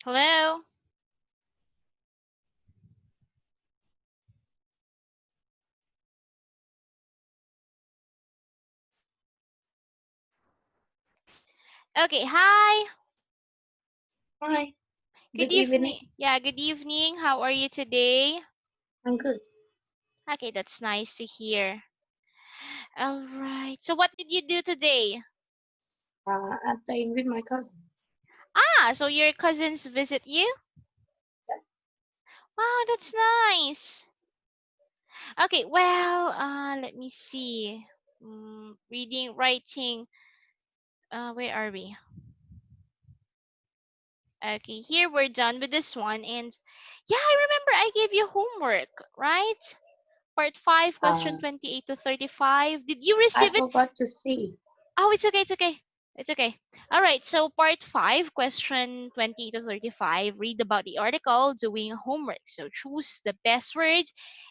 Hello? Okay, hi. Hi, Good good evening. evening. Yeah, good evening. How are you today? I'm good. Okay, that's nice to hear. All right. So what did you do today? I'm playing with my cousin. Ah, so your cousins visit you? Wow, that's nice. Okay, well, let me see. Reading, writing. Where are we? Okay, here we're done with this one. And yeah, I remember I gave you homework, right? Part 5, question Uh, 28 to 35. Did you I receive it? forgot to see. Oh, it's okay, it's okay. It's okay. All right, so part 5, question 20 to 35, read about the article doing homework. So choose the best word,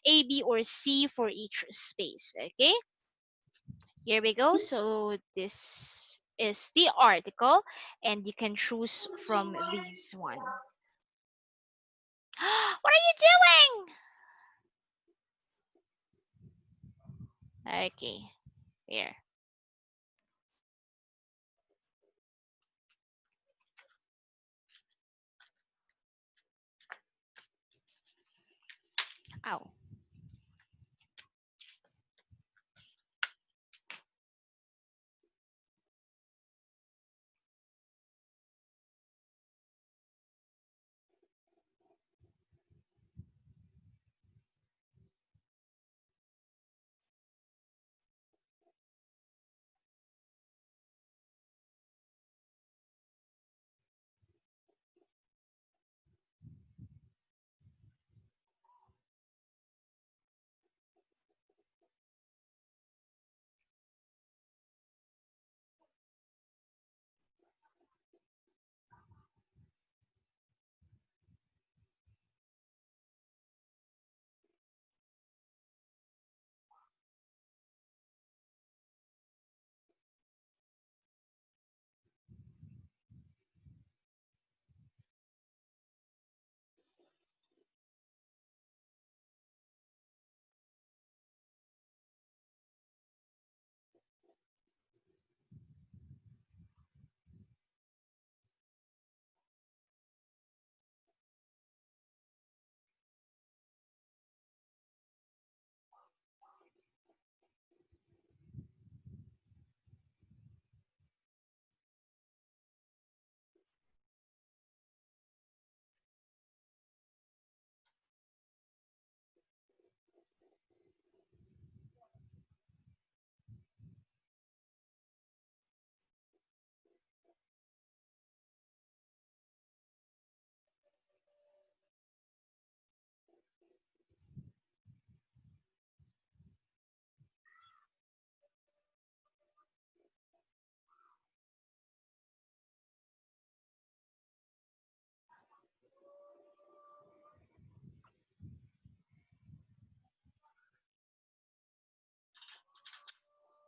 A, B, or C for each space. Okay, here we go. So this is the article, and you can choose from these one. What are you doing? Okay, here. Ow.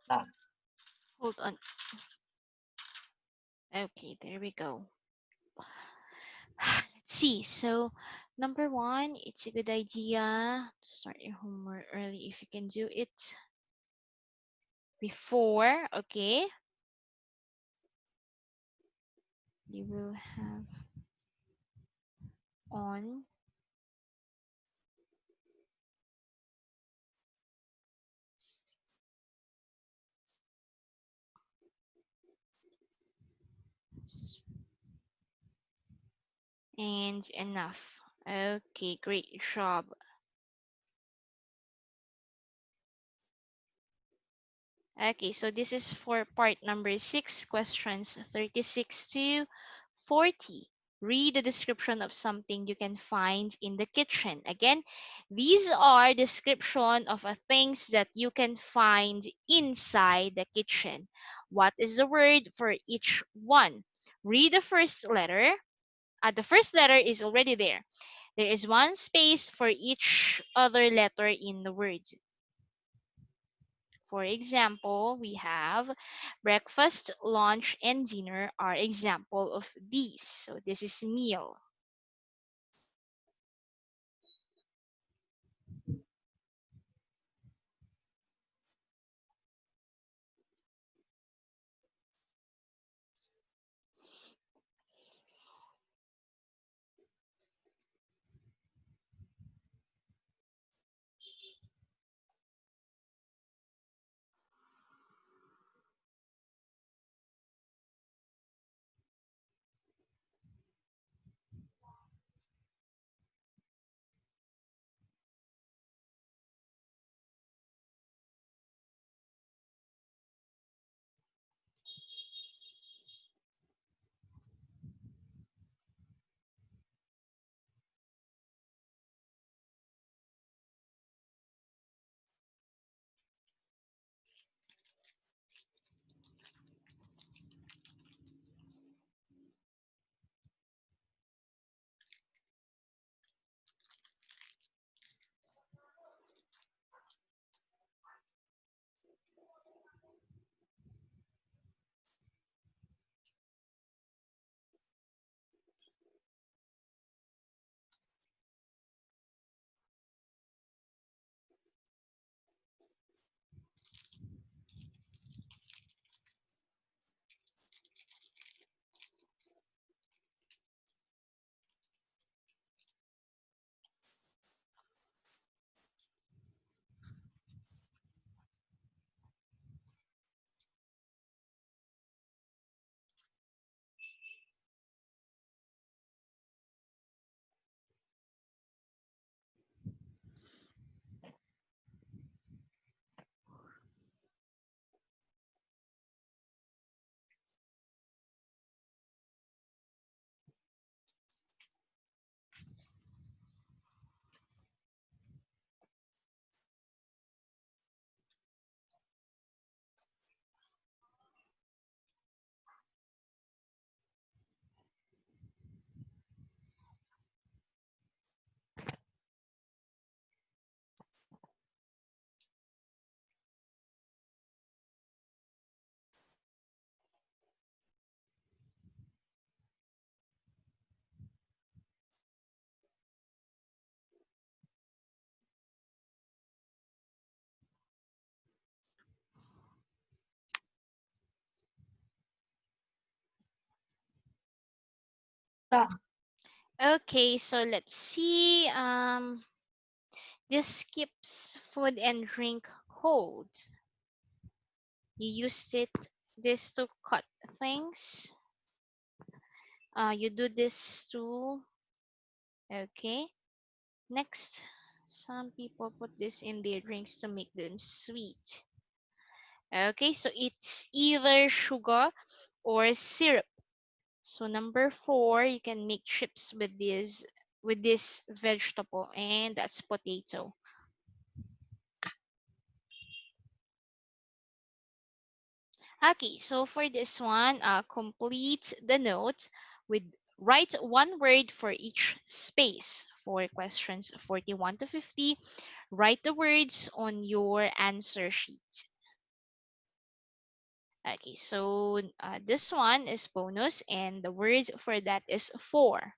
Ah, Hold on. Okay, there we go. Let's see. So, number one, it's a good idea to start your homework early if you can do it before. Okay, you will have on and enough. Okay, great job. Okay, so this is for part number 6, questions 36 to 40. Read the description of something you can find in the kitchen. Again, these are description of things that you can find inside the kitchen. What is the word for each one? Read the first letter. The first letter is already there. There is one space for each other letter in the word. For example, we have breakfast, lunch, and dinner are example of these. So this is meal. Done. Okay, so let's see. This keeps food and drink cold. You used this to cut things. You do this too. Okay. Next, some people put this in their drinks to make them sweet. Okay, so it's either sugar or syrup. So number 4, you can make chips with this vegetable, and that's potato. Okay, so for this one, complete the note with write one word for each space. For questions 41 to 50, write the words on your answer sheet. Okay, so this one is bonus, and the words for that is 4.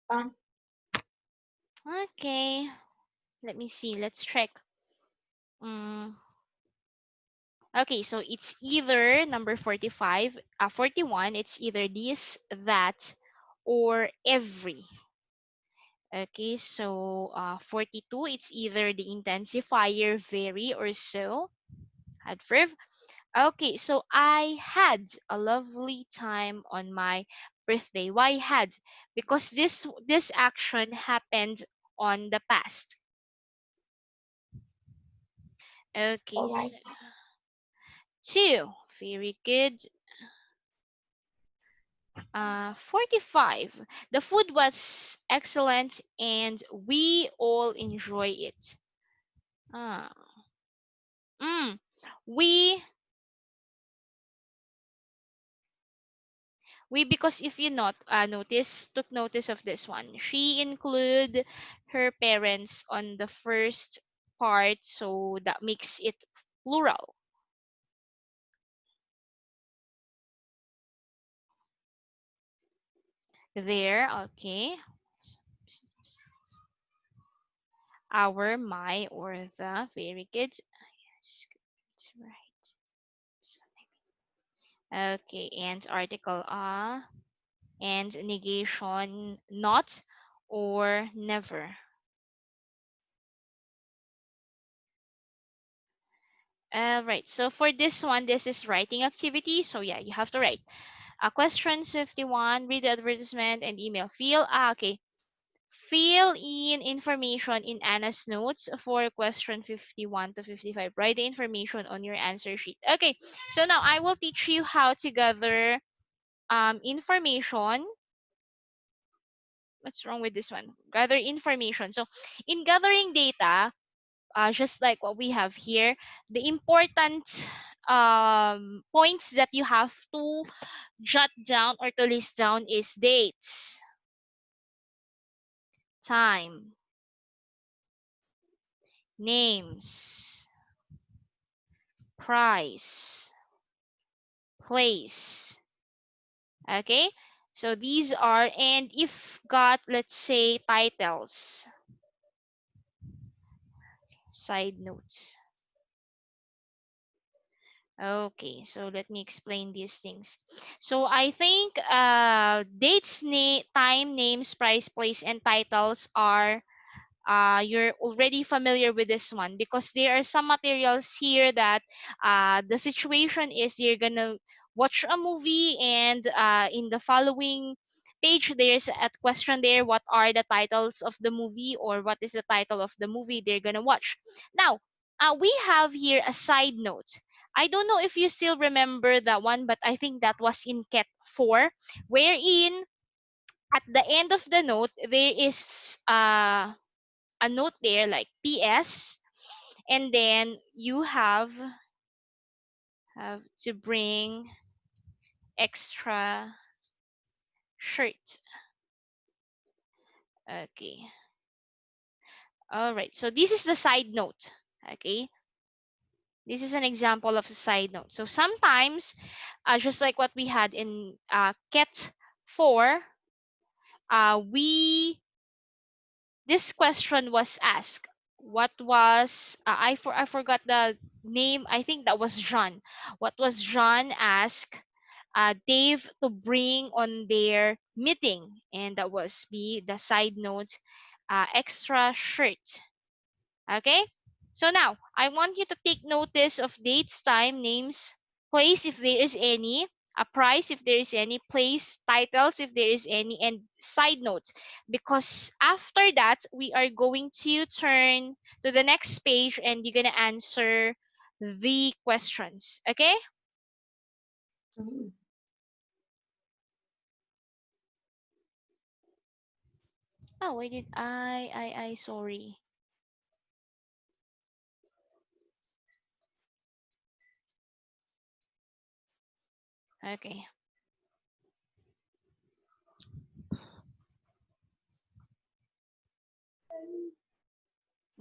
Done. Okay, let me see. Let's check. Mm, okay, so it's either number 45, 41, it's either this, that, or every. Okay, so 42, it's either the intensifier, very, or so. Adverb. Okay, so I had a lovely time on my birthday. Why had? Because this action happened on the past. Okay, All so right. 2. Very good. 45. The food was excellent and we all enjoy it. Ah. Mm. We because if you not took notice of this one, she include her parents on the first part, so that makes it plural. There, okay. Our, my, or the. Very good. Yes, that's right. Okay, and article and negation not or never. Right. So for this one, this is writing activity. So yeah, you have to write. Question 51, read the advertisement and email. Okay. Fill in information in Anna's notes for question 51 to 55. Write the information on your answer sheet. Okay. So now I will teach you how to gather information. What's wrong with this one? Gather information. So in gathering data, just like what we have here, the important points that you have to jot down or to list down is dates, time, names, price, place. Okay, so these are, and if got, let's say, titles, side notes. Okay, so let me explain these things. So I think dates, time, names, price, place, and titles are, you're already familiar with this one, because there are some materials here that the situation is you're gonna watch a movie, and in the following page there's a question there, what are the titles of the movie, or what is the title of the movie they're gonna watch. Now we have here a side note. I don't know if you still remember that one, but I think that was in cat 4, wherein at the end of the note there is a note there like PS, and then you have to bring extra shirt. Okay. All right. So this is the side note. Okay. This is an example of a side note. So sometimes, just like what we had in Cat 4, we this question was asked. What was I forgot the name. I think that was John. What was John asked Dave to bring on their meeting? And that was the side note, extra shirt. Okay. So now I want you to take notice of dates, time, names, place if there is any, a price if there is any, place, titles if there is any, and side notes. Because after that, we are going to turn to the next page and you're going to answer the questions. Okay? Mhm. Oh, why did sorry. Okay.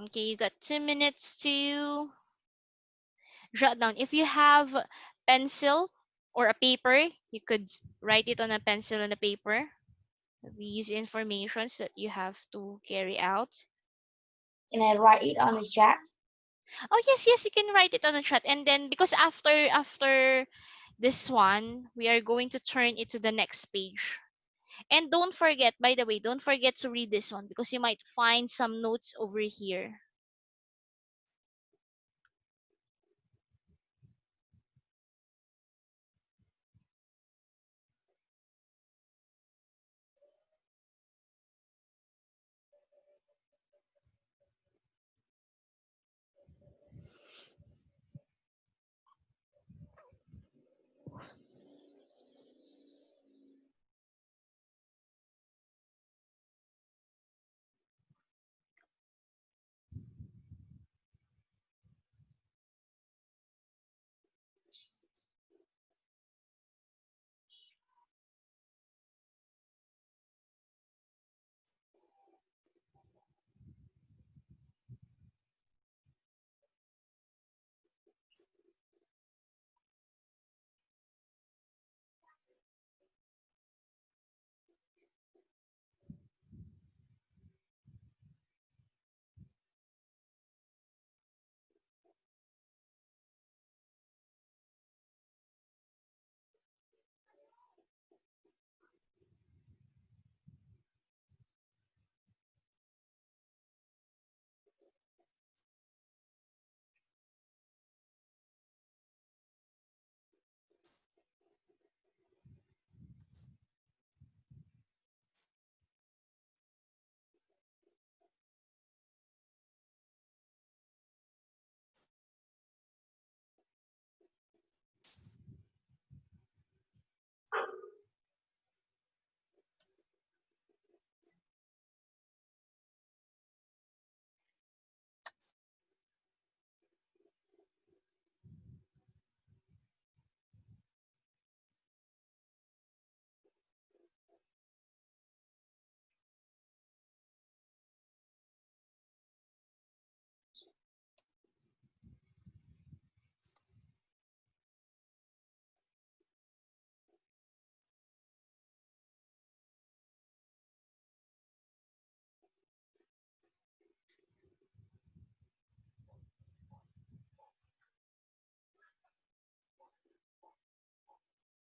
Okay, you got 2 minutes to jot down. If you have pencil or a paper, you could write it on a pencil and a paper. These informations that you have to carry out. Can I write it on the chat? Oh yes, yes, you can write it on the chat. And then because after this one, we are going to turn it to the next page. And don't forget, by the way, don't forget to read this one because you might find some notes over here.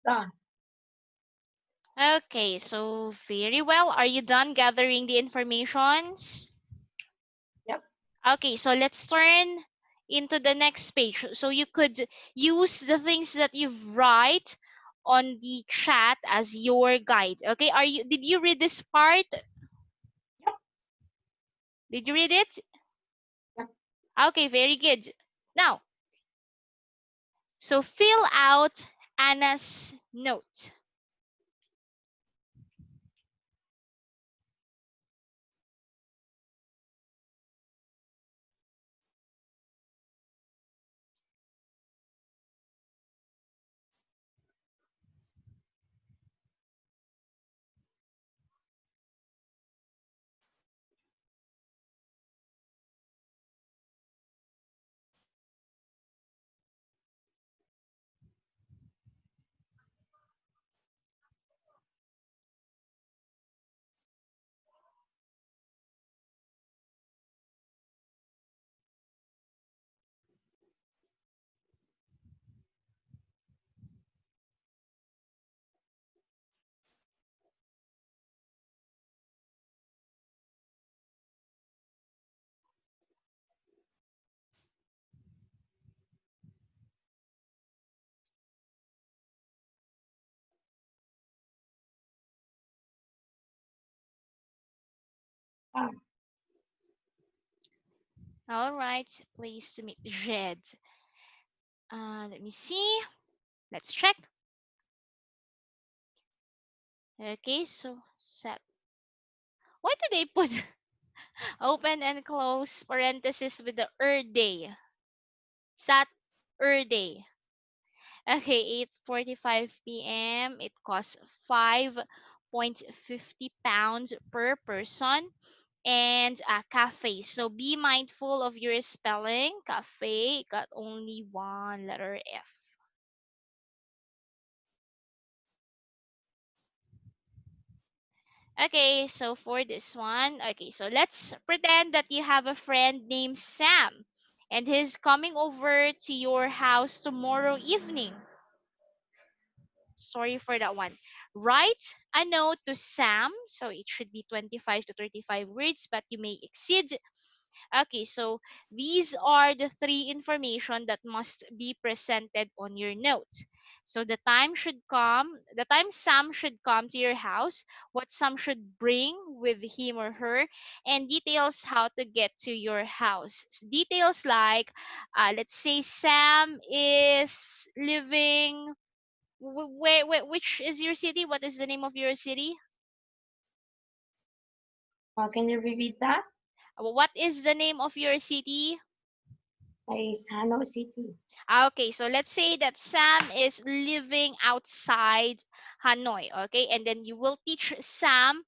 Done. Okay, so very well. Are you done gathering the informations? Yep. Okay, so let's turn into the next page. So you could use the things that you've write on the chat as your guide. Okay, did you read this part? Yep. Did you read it? Yep. Okay, very good. Now, so fill out Anna's note. Done. All right, please submit Jed. Let me see. Let's check. Okay, so set. Why do they put open and close parenthesis with the day? Saturday. Okay, 8:45 p.m. It costs 5.50 pounds per person. And a cafe. So be mindful of your spelling. Cafe got only one letter F. Okay, so for this one, okay, so let's pretend that you have a friend named Sam and he's coming over to your house tomorrow evening. Sorry for that one. Write a note to Sam. So it should be 25 to 35 words, but you may exceed. Okay, so these are the three information that must be presented on your note. So the time Sam should come to your house, what Sam should bring with him or her, and details how to get to your house. Details like, let's say Sam is living which is your city? What is the name of your city? Can you repeat that? What is the name of your city? Is Hanoi City. Okay, so let's say that Sam is living outside Hanoi, okay? And then you will teach Sam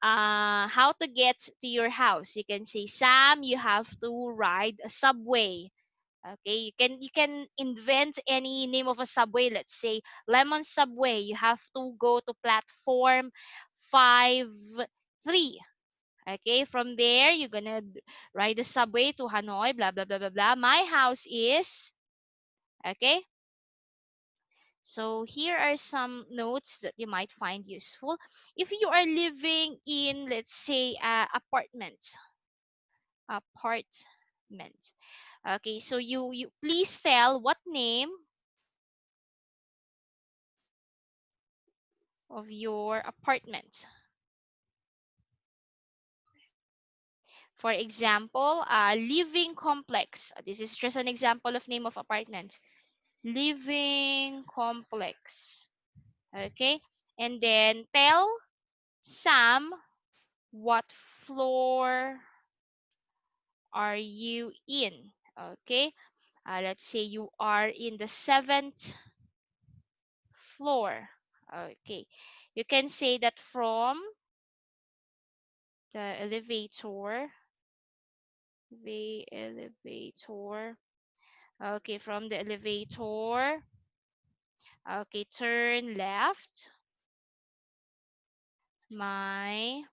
how to get to your house. You can say, Sam, you have to ride a subway. Okay, you can invent any name of a subway. Let's say Lemon Subway. You have to go to platform 5-3. Okay, from there you're gonna ride the subway to Hanoi. Blah blah blah blah blah. My house is okay. So here are some notes that you might find useful. If you are living in, let's say, apartment. Okay, so you please tell what name of your apartment. For example, living complex. This is just an example of name of apartment. Living complex. Okay, and then tell Sam what floor are you in. Okay, let's say you are in the 7th floor. Okay, you can say that from the elevator. Okay, from the elevator. Okay, turn left. My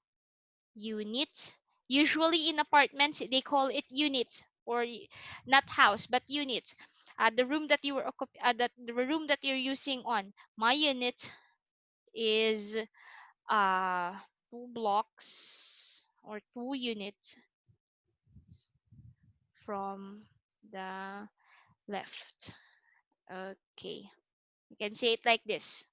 unit. Usually in apartments, they call it unit or not house, but unit. the room that you were that the room that you're using on. My unit is 2 blocks or 2 units from the left. Okay, you can say it like this.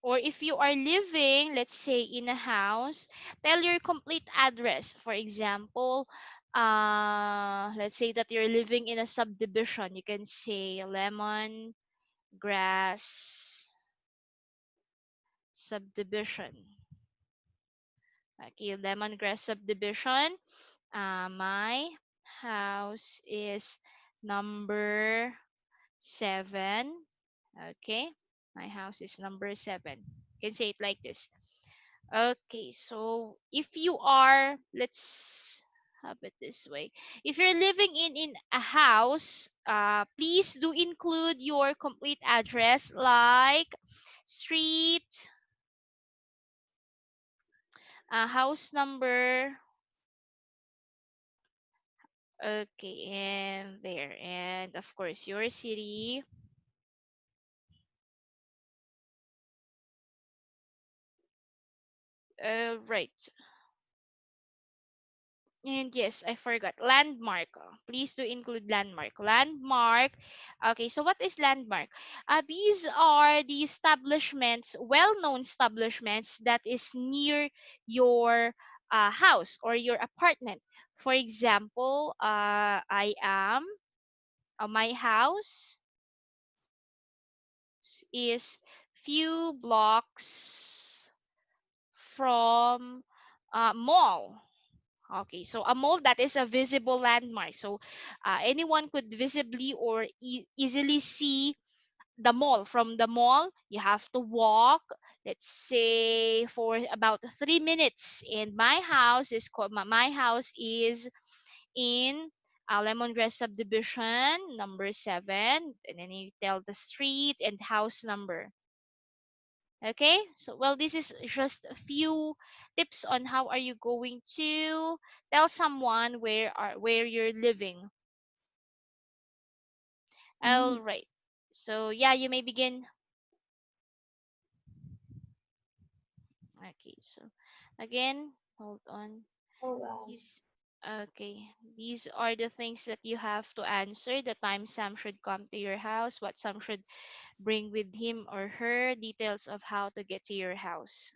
Or if you are living, let's say, in a house, tell your complete address. For example, let's say that you're living in a subdivision. You can say lemon grass subdivision. Okay, lemongrass subdivision. My house is number 7. Okay, my house is number 7. You can say it like this. Okay, so if you are, let's have it this way. If you're living in a house, please do include your complete address, like street, house number. Okay, and there, and of course your city. Right. And yes, I forgot. Landmark. Please do include landmark. Landmark. Okay, so what is landmark? These are the establishments, well-known establishments that is near your house or your apartment. For example, my house is few blocks from mall. Okay, so a mall, that is a visible landmark. So anyone could visibly or easily see the mall. From the mall, you have to walk, let's say, for about 3 minutes. And my house is in Lemongrass subdivision number 7, and then you tell the street and house number. Okay, so well, this is just a few tips on how are you going to tell someone where you're living. Mm. All right, so yeah, you may begin. Okay, so again, hold on. Hold on. These Okay, these are the things that you have to answer. The time Sam should come to your house, what Sam should bring with him or her, details of how to get to your house.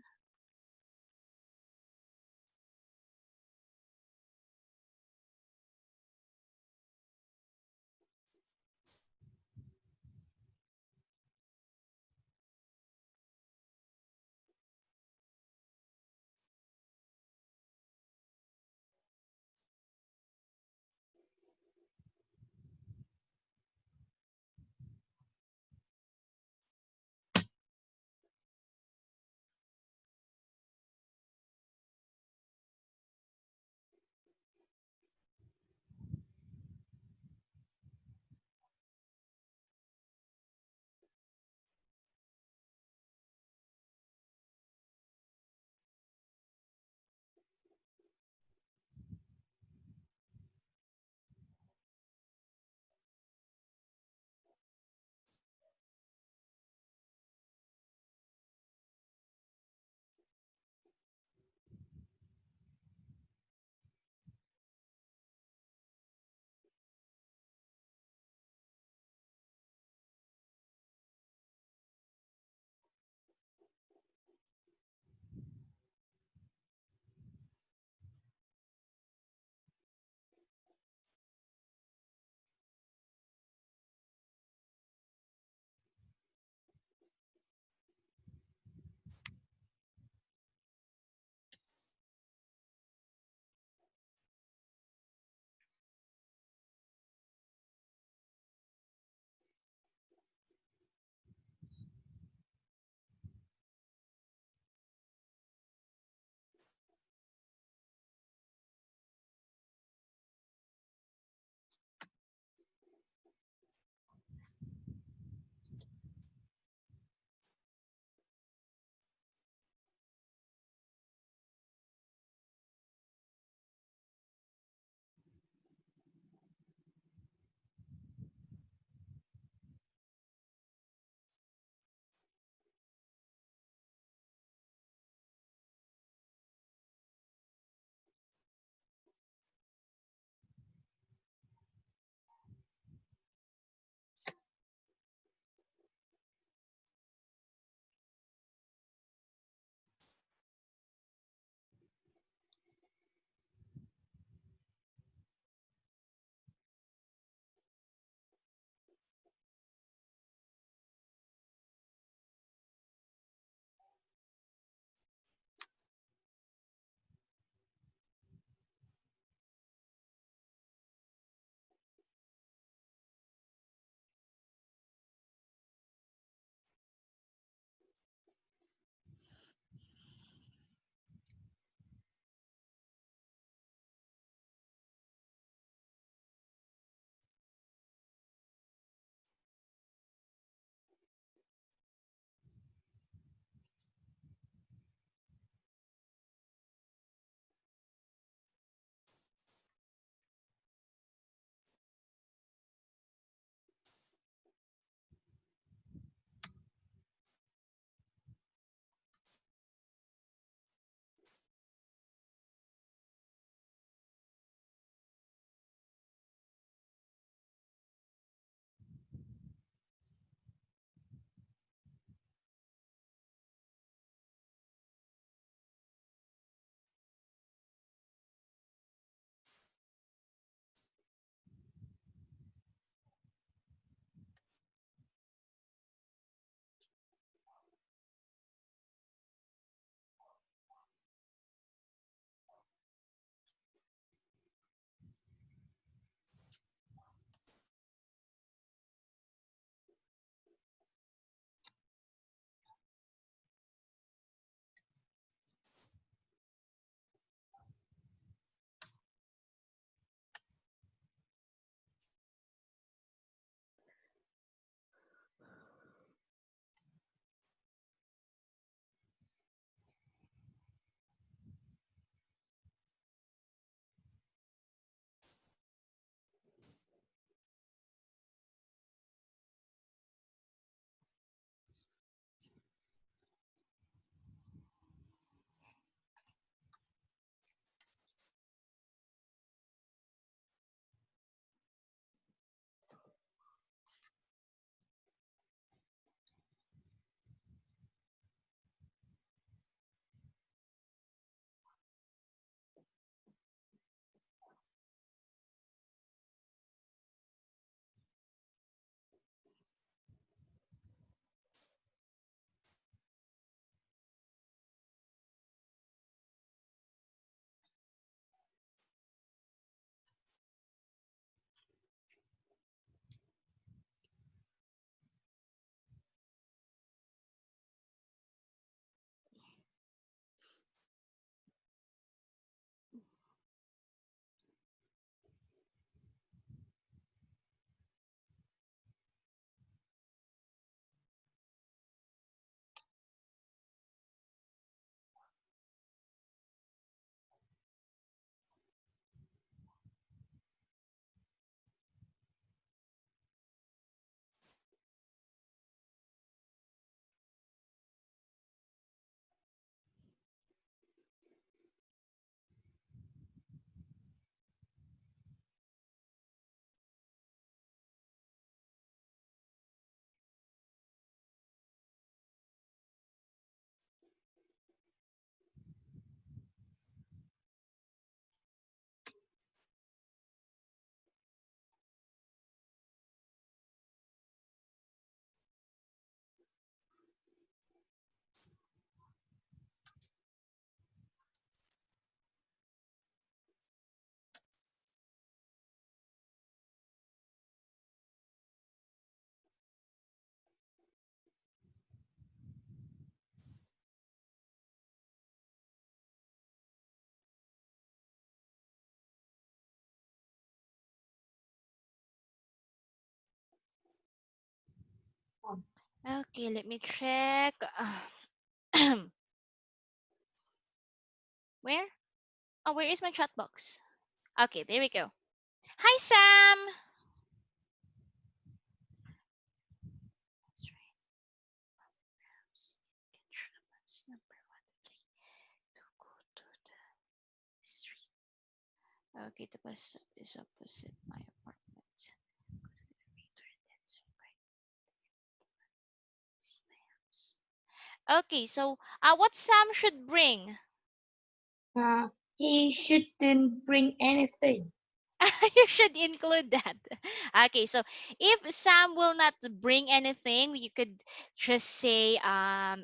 Okay, let me check. Where? Oh, where is my chat box? Okay, there we go. Hi, Sam. Okay, the bus stop is opposite my apartment. Okay, so what Sam should bring? He shouldn't bring anything. You should include that. Okay, so if Sam will not bring anything, you could just say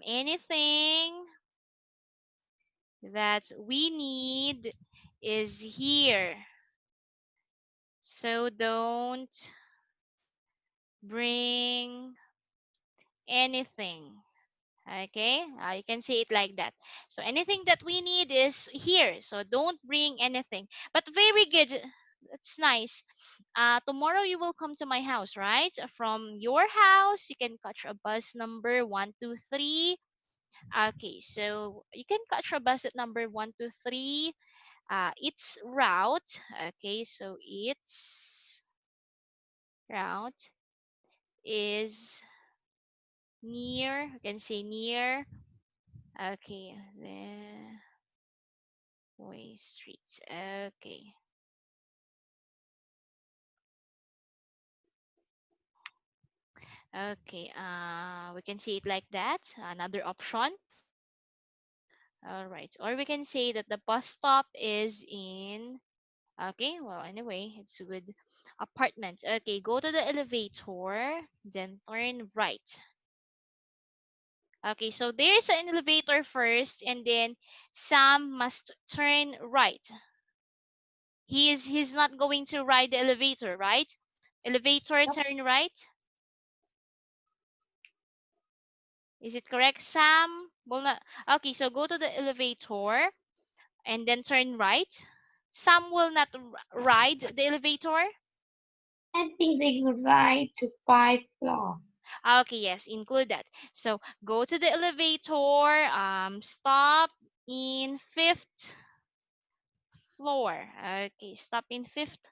anything that we need is here. So don't bring anything. Okay, you can say it like that. So anything that we need is here. So don't bring anything. But very good. That's nice. Tomorrow you will come to my house, right? From your house, you can catch a bus number 123. Okay, so you can catch a bus at number 123. Its route. Okay, so its route is near. You can say near. Okay, the way streets. Okay. Okay. We can say it like that. Another option. All right. Or we can say that the bus stop is in. Okay. Well, anyway, it's a good apartment. Okay. Go to the elevator, then turn right. Okay. So there's an elevator first, and then Sam must turn right. He's not going to ride the elevator, right? Elevator, Yep. turn right. Is it correct, Sam? Will not. Okay, so go to the elevator and then turn right. Sam will not ride the elevator. I think they could ride to 5 floor. Okay, yes, include that. So go to the elevator. Stop in fifth floor. Okay, stop in fifth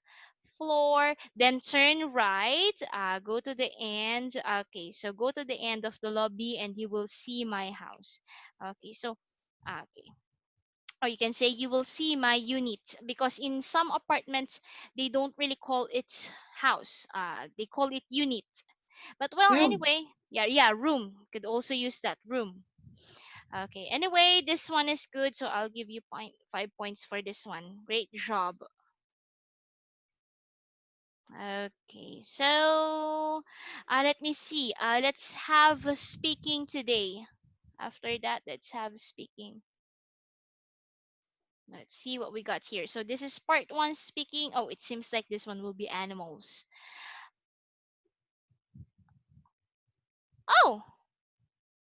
floor. Then turn right. Go to the end. Okay, so go to the end of the lobby and you will see my house. Okay, so okay. Or you can say you will see my unit, because in some apartments they don't really call it house, they call it unit. But well, Room. anyway, yeah, room, could also use that, room. Okay, anyway, this one is good, so I'll give you 5 points for this one. Great job. Okay, so let me see, let's have speaking today. After that, let's have speaking. Let's see what we got here. So this is part one, speaking. Oh, it seems like this one will be animals. Oh,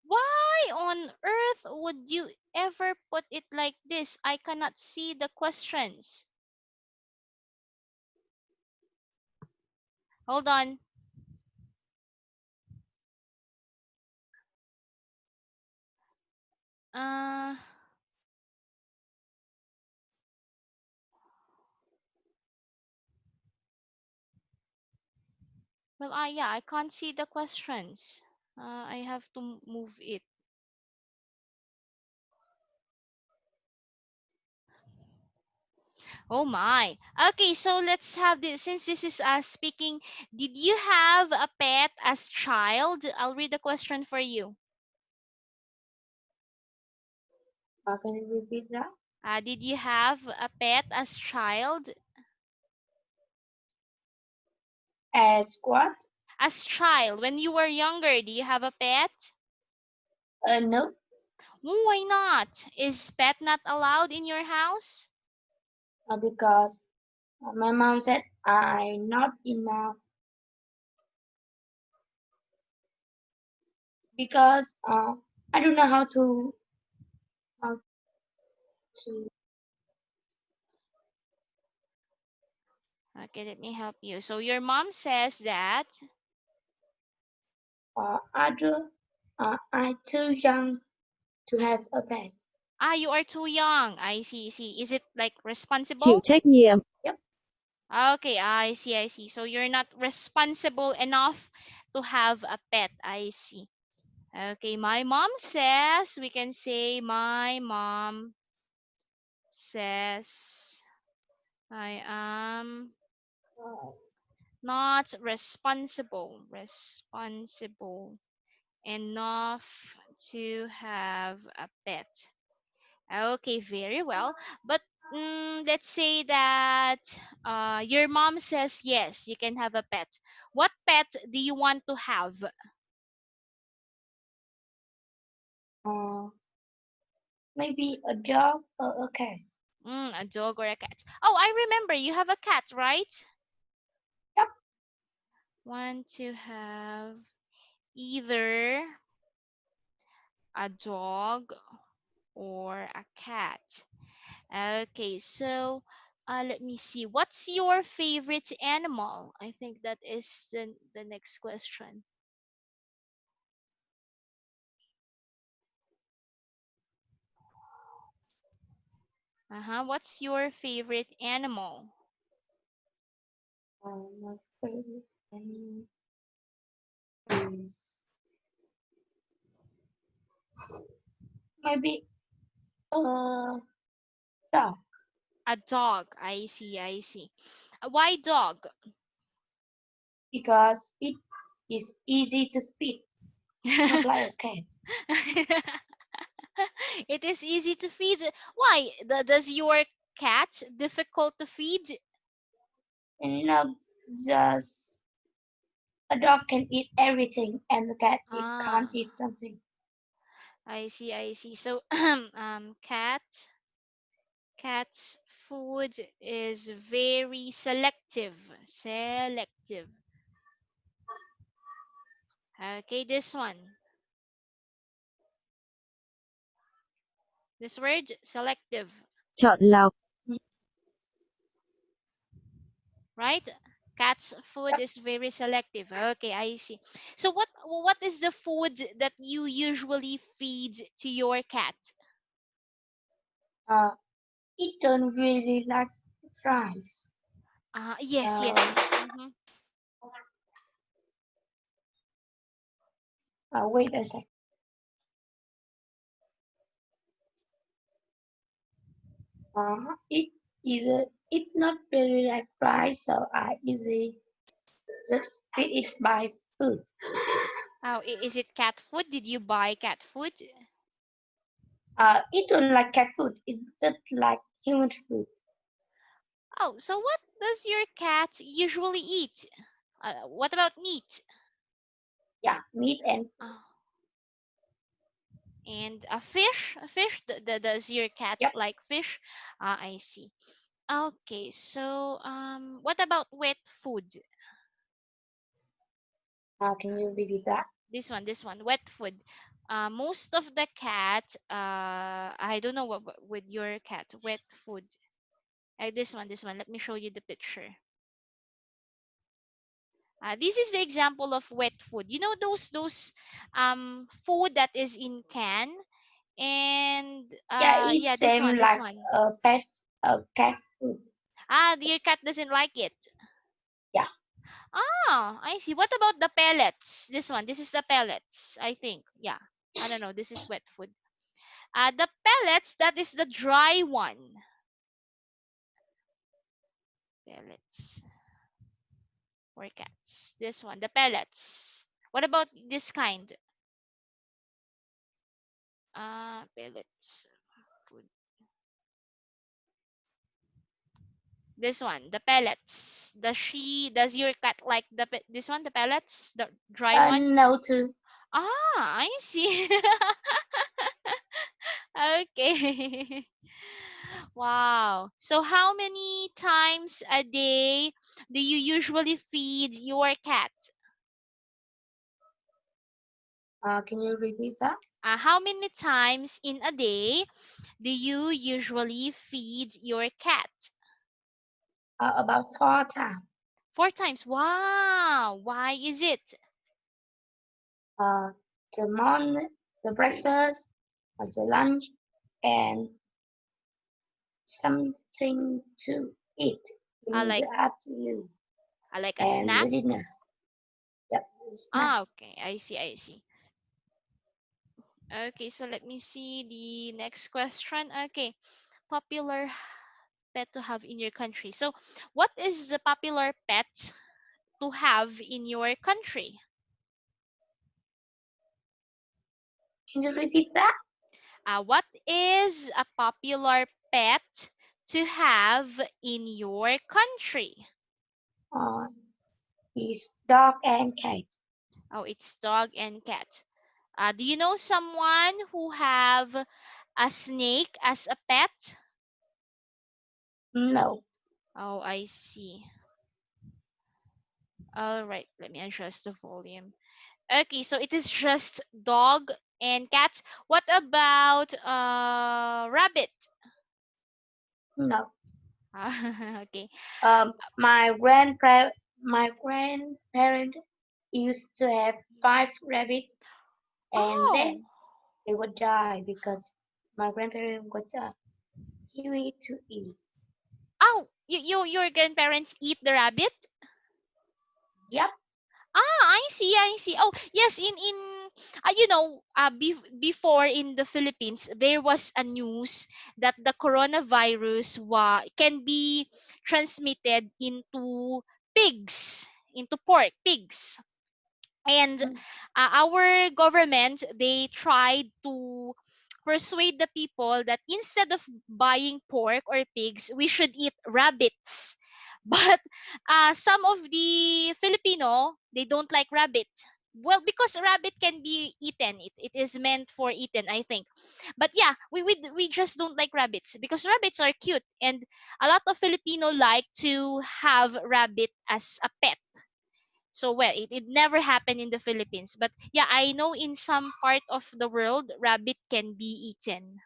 why on earth would you ever put it like this? I cannot see the questions. Hold on. Uh, well, yeah, I can't see the questions. I have to move it. Oh my. Okay, so let's have this. Since this is us speaking, did you have a pet as child? I'll read the question for you. Can you repeat that? Did you have a pet as child? As what? As child, when you were younger, do you have a pet? No, Why not? Is pet not allowed in your house? because my mom said I'm not enough because I don't know how to Okay, let me help you. So your mom says that. I'm too young to have a pet. Ah, you are too young. I see, see. Is it like Chịu responsible? trách nhiệm. Yep. Okay, I see, I see. So you're not responsible enough to have a pet. I see. Okay, my mom says, we can say my mom says I am Uh, not responsible enough to have a pet. Okay, very well. But let's say that your mom says yes, you can have a pet. What pet do you want to have? uh, maybe a dog or a cat. A dog or a cat? Oh, I remember you have a cat, right? Yep. Want to have either a dog or a cat. Okay, so let me see. What's your favorite animal? I think that is the next question. Uh-huh. What's your favorite animal? My favorite animal is maybe a dog A dog. I see, I see. Why dog? because it is easy to feed, not like a cat. It is easy to feed. Why? Does your cat difficult to feed? And not just a dog can eat everything, and the cat it can't Ah, eat something. I see, I see. So, cat's food is very selective. Selective. Okay, this one. This word, selective, Chọn lọc. right? Cat's food Yep. is very selective. Okay, I see. So what is the food that you usually feed to your cat? Uh, it don't really like fries. Yes, So yes. Mm-hmm. wait a sec. It is it's not really like fries, so I easily just feed it by food. Oh, is it cat food? Did you buy cat food? It don't like cat food. It's just like human food. Oh, so what does your cat usually eat? What about meat? Yeah, meat and Uh, and a fish? A fish? Does your cat yep. like fish? I see. Okay, so what about wet food? Can you repeat that? This one, wet food. Most of the cat, I don't know with your cat, wet food. This one. Let me show you the picture. This is the example of wet food. You know those food that is in can, and Yeah, yeah, it's same this like one. a cat food. Your cat doesn't like it. Yeah. I see. What about the pellets? This one. This is the pellets, I think. Yeah. I don't know. This is wet food. The pellets, that is the dry one. Pellets for cats. This one, the pellets. What about this kind? Pellets. Food. This one, the pellets. Does your cat like this one, the pellets, the dry one? No too. I see. Okay. Wow. So how many times a day do you usually feed your cat? Can you repeat that? How many times in a day do you usually feed your cat? About 4 times. 4 times. Wow. Why is it? uh, the breakfast, the lunch, and something to eat I in like the afternoon, I like a and snack. the dinner. Yep, snack. Ah, okay. I see. I see. Okay, so let me see the next question. Okay, popular pet to have in your country. So, what is the popular pet to have in your country? Can you repeat that? What is a popular pet to have in your country? Uh, is dog and cat. Oh, it's dog and cat. Do you know someone who have a snake as a pet? No, Oh, I see. All right, let me adjust the volume. Okay, so it is just dog and cats. What about rabbit? no. Okay. My grandparent used to have 5 rabbits, and Oh, then they would die because my grandparents would kill it to eat. oh, your grandparents eat the rabbit? Yep. Ah, I see, I see. Oh, yes, before in the Philippines, there was a news that the coronavirus can be transmitted into into pork, pigs. And Mm, our government, they tried to persuade the people that instead of buying pork or pigs, we should eat rabbits. But some of the Filipino, they don't like rabbit. Well, because rabbit can be eaten, it is meant for eaten, I think. But yeah, we just don't like rabbits because rabbits are cute, and a lot of Filipino like to have rabbit as a pet. So well, it never happened in the Philippines. But yeah, I know in some part of the world, rabbit can be eaten.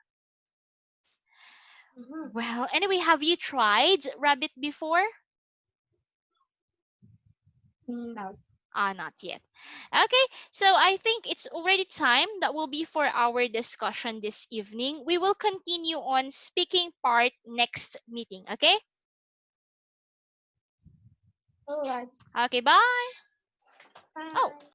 mhm. Well, anyway, have you tried rabbit before? No. Not yet. Okay, so I think it's already time that will be for our discussion this evening. We will continue on speaking part next meeting. Okay. All right. Okay. Bye. Oh. Bye.